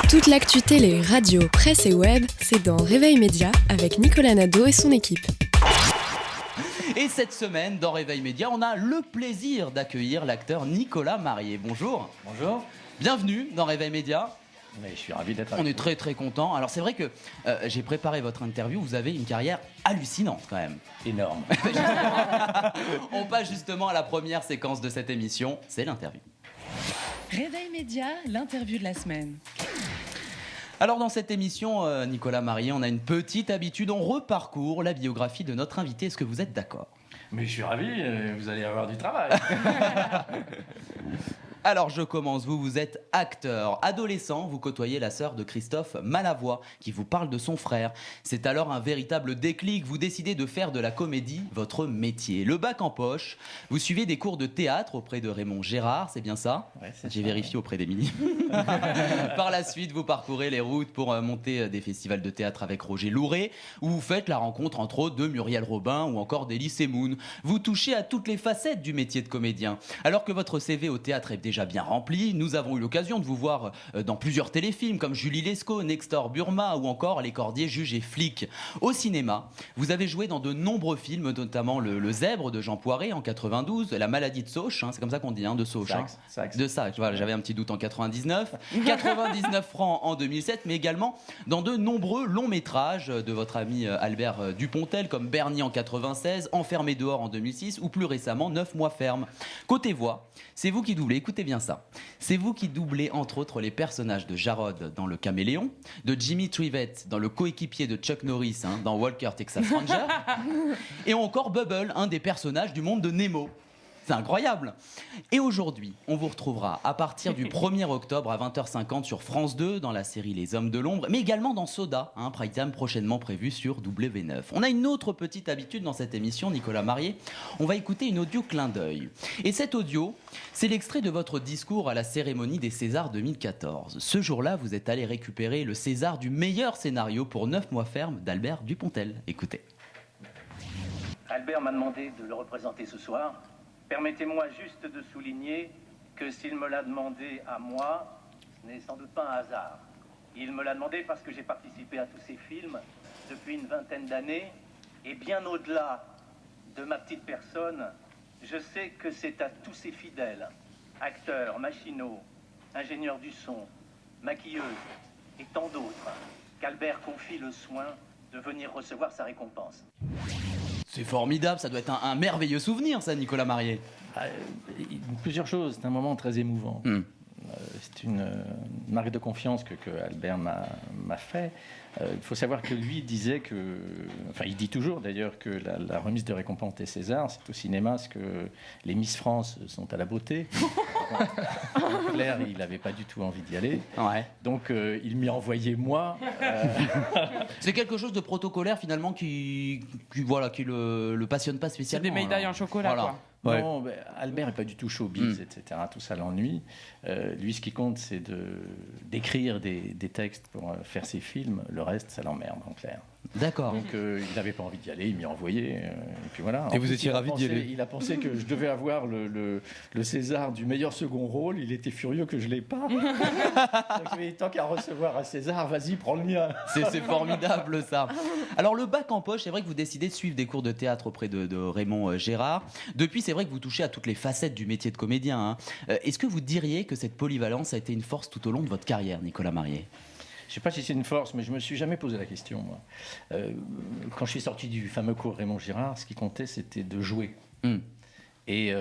Toute l'actu télé, radio, presse et web, c'est dans Réveil Média avec Nicolas Nadeau et son équipe. Et cette semaine, dans Réveil Média, on a le plaisir d'accueillir l'acteur Nicolas Marié. Bonjour. Bonjour. Bienvenue dans Réveil Média. Mais je suis ravi d'être avec On est vous. très très content. Alors c'est vrai que j'ai préparé votre interview, vous avez une carrière hallucinante quand même. Énorme. On passe justement à la première séquence de cette émission, c'est l'interview. Réveil Média, l'interview de la semaine. Alors dans cette émission, Nicolas Marié, on a une petite habitude, on reparcourt la biographie de notre invité. Est-ce que vous êtes d'accord ? Mais je suis ravi, vous allez avoir du travail. Alors je commence, vous êtes acteur. Adolescent, vous côtoyez la sœur de Christophe Malavoie qui vous parle de son frère. C'est alors un véritable déclic, vous décidez de faire de la comédie votre métier. Le bac en poche, vous suivez des cours de théâtre auprès de Raymond Gérard, c'est bien ça ? Ouais, c'est J'ai ça, vérifié auprès d'Émilie. Par la suite, vous parcourez les routes pour monter des festivals de théâtre avec Roger Louret, où vous faites la rencontre entre autres de Muriel Robin ou encore d'Elie Semoun. Vous touchez à toutes les facettes du métier de comédien. Alors que votre CV au théâtre est déjà bien rempli, nous avons eu l'occasion de vous voir dans plusieurs téléfilms comme Julie Lescaut, Nextor Burma ou encore Les Cordiers, Juges et Flics. Au cinéma, vous avez joué dans de nombreux films, notamment le Zèbre de Jean Poiret en 92, La Maladie de Sauch, c'est comme ça qu'on dit, de Sauch. Saxe. De Saxe, voilà, j'avais un petit doute en 99. 99 francs en 2007, mais également dans de nombreux longs métrages de votre ami Albert Dupontel, comme Bernie en 96, Enfermé dehors en 2006 ou plus récemment 9 mois ferme. Côté voix, c'est vous qui doublez, écoutez bien ça, c'est vous qui doublez entre autres les personnages de Jarod dans Le Caméléon, de Jimmy Trivette dans Le coéquipier de Chuck Norris dans Walker Texas Ranger, et encore Bubble, un des personnages du monde de Nemo. C'est incroyable. Et aujourd'hui, on vous retrouvera à partir du 1er octobre à 20h50 sur France 2 dans la série Les Hommes de l'Ombre, mais également dans Soda, prime time prochainement prévu sur W9. On a une autre petite habitude dans cette émission, Nicolas Marié. On va écouter une audio clin d'œil. Et cet audio, c'est l'extrait de votre discours à la cérémonie des Césars 2014. Ce jour-là, vous êtes allé récupérer le César du meilleur scénario pour 9 mois ferme d'Albert Dupontel. Écoutez. Albert m'a demandé de le représenter ce soir. Permettez-moi juste de souligner que s'il me l'a demandé à moi, ce n'est sans doute pas un hasard. Il me l'a demandé parce que j'ai participé à tous ces films depuis une vingtaine d'années, et bien au-delà de ma petite personne, je sais que c'est à tous ces fidèles, acteurs, machinaux, ingénieurs du son, maquilleuses et tant d'autres, qu'Albert confie le soin de venir recevoir sa récompense. C'est formidable, ça doit être un merveilleux souvenir, ça, Nicolas Marié. Plusieurs choses, c'est un moment très émouvant. C'est une marque de confiance que Albert m'a fait. Il faut savoir que lui disait que, enfin il dit toujours d'ailleurs que la remise de récompense des Césars, c'est au cinéma ce que les Miss France sont à la beauté. En clair, il n'avait pas du tout envie d'y aller. Ouais. Donc il m'y a envoyé moi. C'est quelque chose de protocolaire finalement qui le passionne pas C'est spécialement. des médailles en chocolat, Voilà. quoi. Ouais. Non, Albert n'est pas du tout showbiz, etc. Tout ça l'ennuie. Lui, ce qui compte, c'est d'écrire des textes pour faire ses films. Le reste, ça l'emmerde, en clair. D'accord. Donc, il n'avait pas envie d'y aller, il m'y a envoyé. Et puis voilà. Et vous étiez ravi d'y aller. Il a pensé que je devais avoir le César du meilleur second rôle. Il était furieux que je ne l'ai pas. Donc, il m'a dit, tant qu'à recevoir un César, vas-y, prends le mien. C'est formidable ça. Alors le bac en poche, c'est vrai que vous décidez de suivre des cours de théâtre auprès de Raymond Gérard. Depuis, c'est vrai que vous touchez à toutes les facettes du métier de comédien. Est-ce que vous diriez que cette polyvalence a été une force tout au long de votre carrière, Nicolas Marié ? Je ne sais pas si c'est une force, mais je ne me suis jamais posé la question, moi. Quand je suis sorti du fameux cours Raymond Gérard, ce qui comptait, c'était de jouer. Et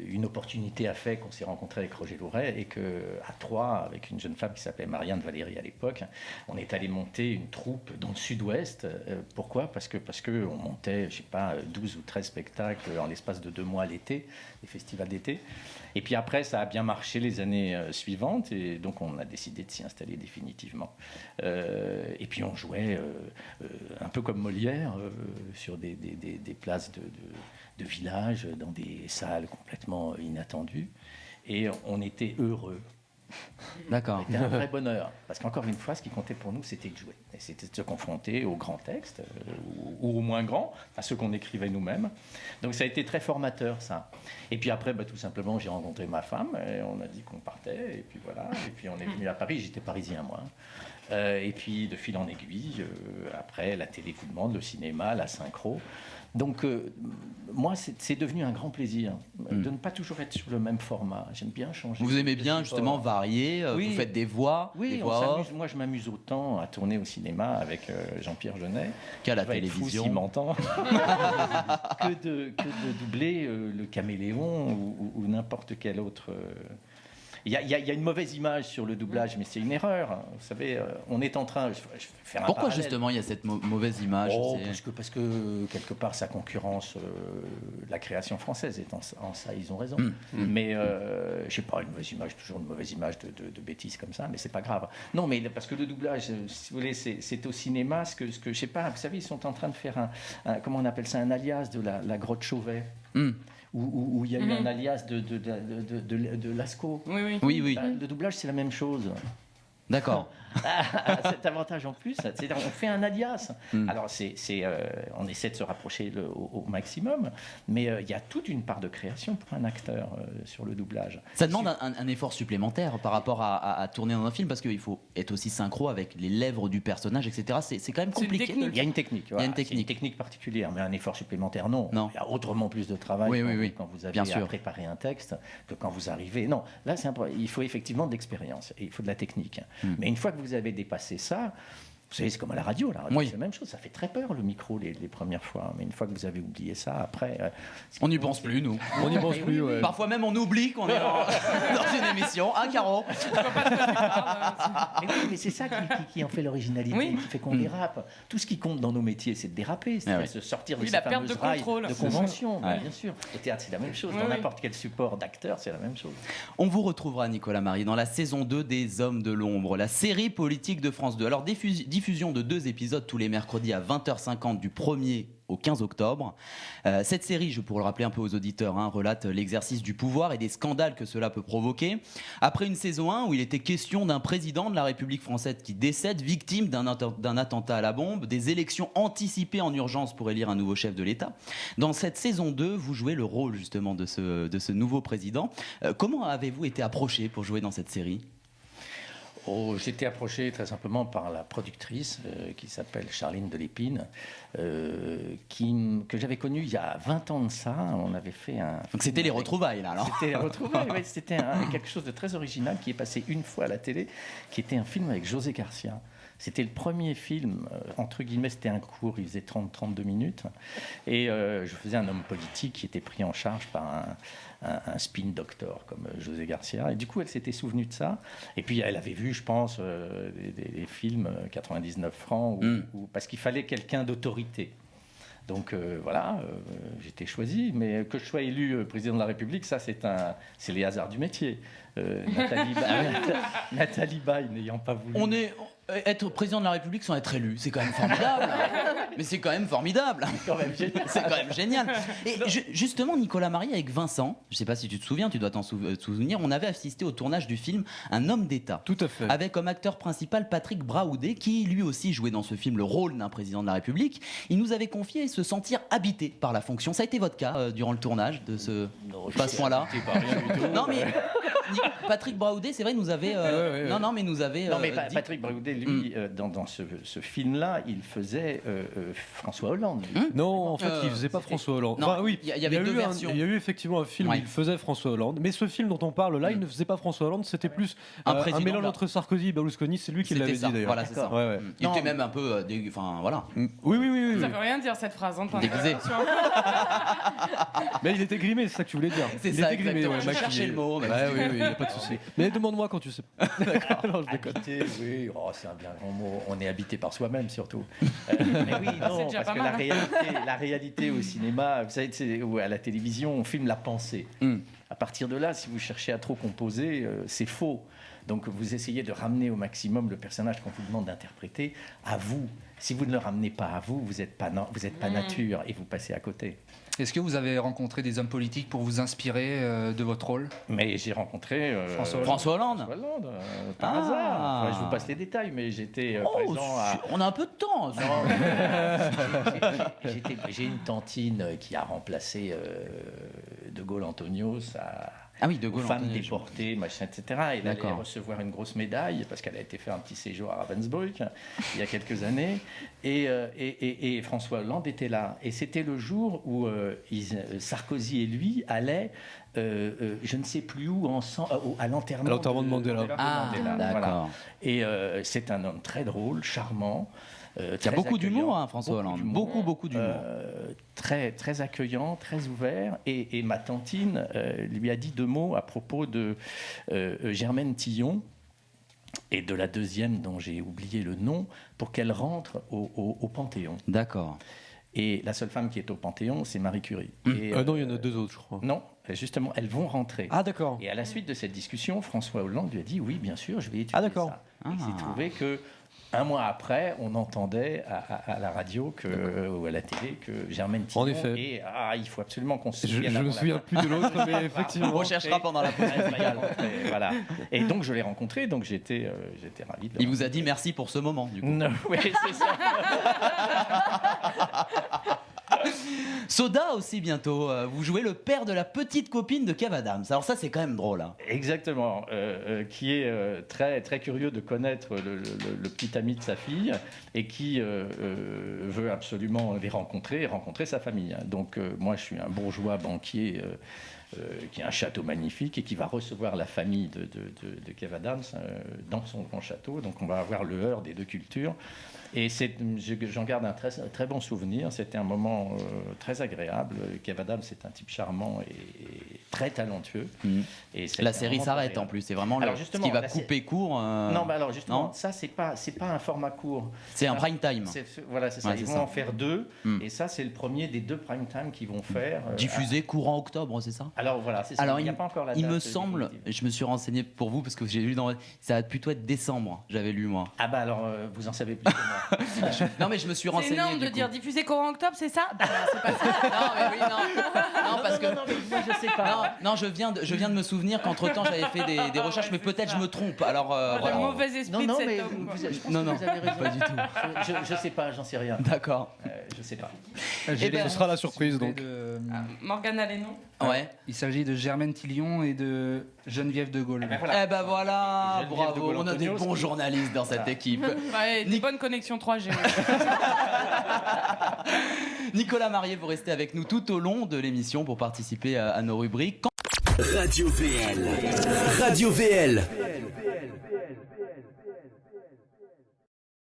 une opportunité a fait qu'on s'est rencontré avec Roger Louret et qu'à trois, avec une jeune femme qui s'appelait Marianne Valéry à l'époque, on est allé monter une troupe dans le sud-ouest. Pourquoi ? Parce que on montait, je sais pas, 12 ou 13 spectacles en l'espace de 2 mois l'été, les festivals d'été. Et puis après, ça a bien marché les années suivantes et donc on a décidé de s'y installer définitivement. Et puis on jouait un peu comme Molière sur des places de village, dans des salles complètement inattendues. Et on était heureux D'accord. C'était un vrai bonheur. Parce qu'encore une fois, ce qui comptait pour nous, c'était de jouer. Et c'était de se confronter aux grands textes, ou aux moins grands, à ceux qu'on écrivait nous-mêmes. Donc ça a été très formateur, ça. Et puis après, tout simplement, j'ai rencontré ma femme, et on a dit qu'on partait, et puis voilà. Et puis on est venu à Paris, j'étais parisien, moi. Et puis de fil en aiguille, après, la télé vous demande, le cinéma, la synchro. Donc, moi, c'est devenu un grand plaisir de ne pas toujours être sur le même format. J'aime bien changer. Vous aimez bien justement varier, oui. Vous faites des voix, oui, des voix off. Moi, je m'amuse autant à tourner au cinéma avec Jean-Pierre Jeunet qu'à la je vais être télévision. Fou s'il m'entend. que de doubler le caméléon ou n'importe quel autre. Il y a une mauvaise image sur le doublage, mais c'est une erreur. Vous savez, on est en train. Je vais faire un Pourquoi parallèle. justement il y a cette mauvaise image? Parce que quelque part ça concurrence la création française. Et en ça, ils ont raison. Mais je sais pas, une mauvaise image, toujours une mauvaise image de bêtises comme ça, mais c'est pas grave. Non, mais parce que le doublage, si vous voulez, c'est au cinéma ce que je sais pas. Vous savez, ils sont en train de faire comment on appelle ça, un alias de la grotte Chauvet. Où il y a eu un alias de Lascaux. Oui. Le doublage, c'est la même chose. D'accord. Cet avantage en plus, c'est-à-dire on fait un alias. Alors on essaie de se rapprocher au maximum, mais il y a toute une part de création pour un acteur sur le doublage. Ça demande un effort supplémentaire par rapport à tourner dans un film, parce qu'il faut être aussi synchro avec les lèvres du personnage, etc. C'est quand même compliqué. Il y a une technique. Il y a une technique. Une technique particulière, mais un effort supplémentaire, non. Il y a autrement plus de travail quand vous avez bien sûr. à préparer un texte que quand vous arrivez. Non, là, il faut effectivement de l'expérience et il faut de la technique. Mais une fois que vous avez dépassé ça, vous savez, c'est comme à la radio. C'est la même chose. Ça fait très peur, le micro, les premières fois. Mais une fois que vous avez oublié ça, après... on n'y pense plus, nous. On n'y pense plus, ouais. Parfois même, on oublie qu'on est dans une émission. Ah, Caro. Mais c'est ça qui en fait l'originalité, qui fait qu'on dérape. Tout ce qui compte dans nos métiers, c'est de déraper, c'est de sortir de ces fameuses rails de convention. Bien sûr. Au théâtre, c'est la même chose. Dans n'importe quel support d'acteur, c'est la même chose. On vous retrouvera, Nicolas Marie, dans la saison 2 des Hommes de l'Ombre, la série politique de France 2. Alors, diffusion de 2 épisodes tous les mercredis à 20h50 du 1er au 15 octobre. Cette série, pour le rappeler un peu aux auditeurs, relate l'exercice du pouvoir et des scandales que cela peut provoquer. Après une saison 1 où il était question d'un président de la République française qui décède, victime d'un attentat à la bombe, des élections anticipées en urgence pour élire un nouveau chef de l'État. Dans cette saison 2, vous jouez le rôle justement de ce nouveau président. Comment avez-vous été approché pour jouer dans cette série ? J'étais approché très simplement par la productrice qui s'appelle Charline Delépine, que j'avais connue il y a 20 ans de ça. On avait fait un... Donc c'était les retrouvailles, là, alors. C'était les retrouvailles, oui. C'était quelque chose de très original qui est passé une fois à la télé, qui était un film avec José Garcia. C'était le premier film, entre guillemets, c'était un court, il faisait 30-32 minutes. Et je faisais un homme politique qui était pris en charge par un spin doctor comme José Garcia. Et du coup, elle s'était souvenue de ça. Et puis, elle avait vu, je pense, des films 99 francs, parce qu'il fallait quelqu'un d'autorité. Donc voilà, j'étais choisi, mais que je sois élu président de la République, ça c'est les hasards du métier. Nathalie Baye n'ayant pas voulu... Être président de la République sans être élu, c'est quand même formidable. Mais c'est quand même formidable. C'est quand même génial. Et justement, Nicolas Marie, avec Vincent, je ne sais pas si tu te souviens, tu dois t'en souvenir, on avait assisté au tournage du film Un homme d'État. Tout à fait. Avec comme acteur principal Patrick Braoudé, qui lui aussi jouait dans ce film le rôle d'un président de la République. Il nous avait confié se sentir habité par la fonction. Ça a été votre cas durant le tournage de ce point-là? Non, mais Patrick Braoudé, c'est vrai, nous avait. Patrick Braoudé, lui, dans ce film-là, il faisait François Hollande. Non, en fait, il faisait pas François Hollande. Non, oui, il y avait deux versions. Il y a eu effectivement un film où il faisait François Hollande, mais ce film dont on parle là, il ne faisait pas François Hollande, c'était plus un mélange entre Sarkozy et Berlusconi. C'est lui qui l'avait dit d'ailleurs. Voilà, c'est ça. Il était même un peu, enfin voilà. Oui. Ça veut rien dire cette phrase. Déguisé. Mais il était grimé, c'est ça que tu voulais dire. C'est ça, exactement. Je cherchais le mot. Oui, il n'y a pas de souci. Mais demande-moi quand tu sais. D'accord. Non, je déconne. Oui, c'est un bien grand mot. On est habité par soi-même surtout. Mais oui, non, parce que la réalité au cinéma, vous savez, ou à la télévision, on filme la pensée. À partir de là, si vous cherchez à trop composer, c'est faux. Donc vous essayez de ramener au maximum le personnage qu'on vous demande d'interpréter à vous. Si vous ne le ramenez pas à vous, vous n'êtes pas nature et vous passez à côté. Est-ce que vous avez rencontré des hommes politiques pour vous inspirer de votre rôle ? Mais j'ai rencontré François Hollande. Par hasard. Enfin, je vous passe les détails, mais j'étais présent à... On a un peu de temps. J'ai une tantine qui a remplacé De Gaulle-Antonios De Gaulle, femmes déportées, machin, etc. Elle allait recevoir une grosse médaille parce qu'elle a été faire un petit séjour à Ravensbrück il y a quelques années. Et François Hollande était là. Et c'était le jour où Sarkozy et lui allaient, je ne sais plus où, à l'enterrement de Mandela. D'accord. Voilà. Et c'est un homme très drôle, charmant. Il y a beaucoup d'humour, François Hollande. Beaucoup d'humour. Très, très accueillant, très ouvert. Et ma tantine lui a dit 2 mots à propos de Germaine Tillon et de la deuxième dont j'ai oublié le nom, pour qu'elle rentre au Panthéon. D'accord. Et la seule femme qui est au Panthéon, c'est Marie Curie. Non, il y en a 2 autres, je crois. Non, justement, elles vont rentrer. Ah, d'accord. Et à la suite de cette discussion, François Hollande lui a dit, oui, bien sûr, je vais étudier ça. Et il s'est trouvé que 1 mois après, on entendait à la radio ou à la télé que Germaine Tillon. En effet. Et il faut absolument qu'on se souvienne. Je ne me souviens plus de l'autre, mais effectivement. On recherchera pendant la pause. Voilà. Et donc je l'ai rencontré, donc j'étais ravi de le Il vous a dit merci pour ce moment, du coup. Non, oui, c'est ça. Soda aussi bientôt. Vous jouez le père de la petite copine de Kev Adams. Alors ça, c'est quand même drôle. Hein. Exactement. Qui est très, très curieux de connaître le petit ami de sa fille et qui veut absolument les rencontrer et rencontrer sa famille. Donc moi, je suis un bourgeois banquier qui a un château magnifique et qui va recevoir la famille de Kev Adams dans son grand château. Donc on va avoir le heurt des 2 cultures. Et j'en garde un très, très bon souvenir. C'était un moment très agréable. Kev Adams, c'est un type charmant et très talentueux. Et la série s'arrête en plus. C'est vraiment ce qui va couper court. Non, mais alors justement, ça, c'est pas un format court. C'est un prime time. Voilà, c'est ça. Ils vont en faire 2. Et ça, c'est le premier des 2 prime time qu'ils vont faire. Diffusé courant octobre, c'est ça ? Alors voilà, c'est ça. Alors, il n'y a pas encore la date. Il me semble, je me suis renseigné pour vous parce que j'ai lu ça va plutôt être décembre. J'avais lu moi. Ah bah alors, vous en savez plus que moi. Non mais je me suis renseigné. C'est énorme de dire diffuser courant octobre, c'est ça ? C'est pas ça. Non mais oui, non parce que non, mais moi je sais pas. Non, je viens de me souvenir qu'entre temps j'avais fait des recherches, mais peut-être je me trompe. Alors le mauvais esprit de cet homme. Je pense que vous avez raison. Pas du tout. Je sais pas, j'en sais rien. D'accord. Je sais pas. Ce sera la surprise donc. Morgane Allénon. Ouais. Il s'agit de Germaine Tillon et de Geneviève de Gaulle. Eh ben voilà, bravo. On a des bons journalistes dans cette équipe. Ouais, des bonnes connexions 3G. Nicolas Marié, vous restez avec nous tout au long de l'émission pour participer à nos rubriques. Radio VL. Radio VL.